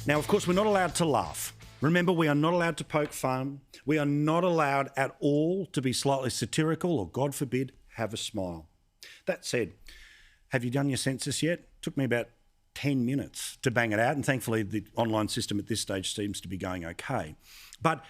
Now, of course, we're not allowed to laugh. Remember, we are not allowed to poke fun. We are not allowed at all to be slightly satirical or, God forbid, have a smile. That said, have you done your census yet? Took me about 10 minutes to bang it out, and thankfully the online system at this stage seems to be going okay. But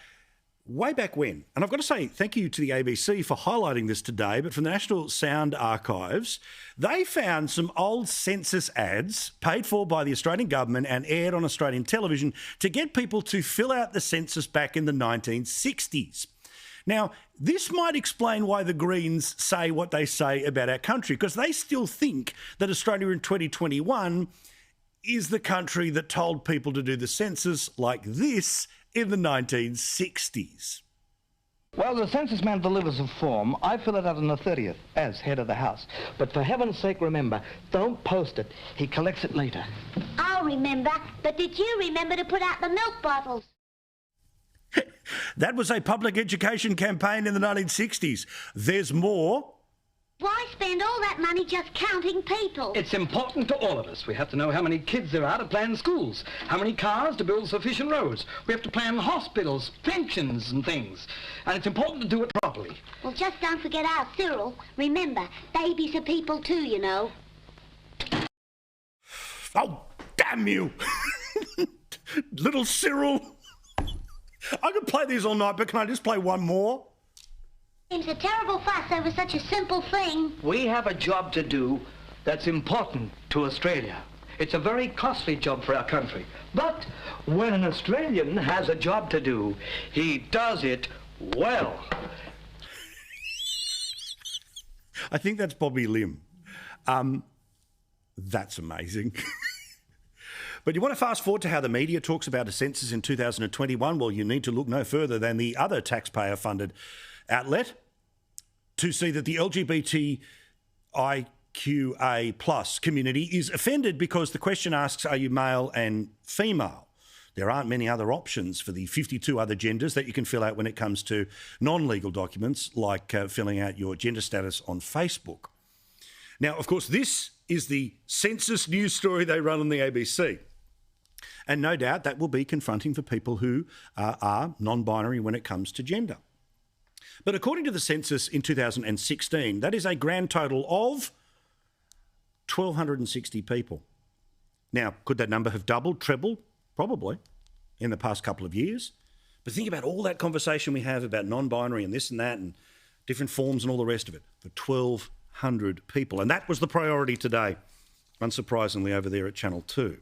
way back when, and I've got to say thank you to the ABC for highlighting this today, but from the National Sound Archives, they found some old census ads paid for by the Australian government and aired on Australian television to get people to fill out the census back in the 1960s. Now, this might explain why the Greens say what they say about our country, because they still think that Australia in 2021 is the country that told people to do the census like this in the 1960s. Well, the census man delivers a form. I fill it out on the 30th as head of the house. But for heaven's sake, remember, don't post it. He collects it later. I'll remember, but did you remember to put out the milk bottles? That was a public education campaign in the 1960s. There's more. Why spend all that money just counting people? It's important to all of us. We have to know how many kids there are to plan schools, how many cars to build sufficient roads. We have to plan hospitals, pensions and things. And it's important to do it properly. Well, just don't forget our Cyril. Remember, babies are people too, you know. Oh, damn you. Little Cyril. I could play these all night, but can I just play one more? Seems a terrible fuss over such a simple thing. We have a job to do that's important to Australia. It's a very costly job for our country. But when an Australian has a job to do, he does it well. I think that's Bobby Lim. That's amazing. But you want to fast forward to how the media talks about a census in 2021? Well, you need to look no further than the other taxpayer-funded outlet to see that the LGBTIQA plus community is offended because the question asks, are you male and female? There aren't many other options for the 52 other genders that you can fill out when it comes to non-legal documents like filling out your gender status on Facebook. Now, of course, this is the census news story they run on the ABC. And no doubt that will be confronting for people who are non-binary when it comes to gender. But according to the census in 2016, that is a grand total of 1,260 people. Now, could that number have doubled, trebled? Probably, in the past couple of years. But think about all that conversation we have about non-binary and this and that and different forms and all the rest of it for 1,200 people. And that was the priority today, unsurprisingly, over there at Channel 2.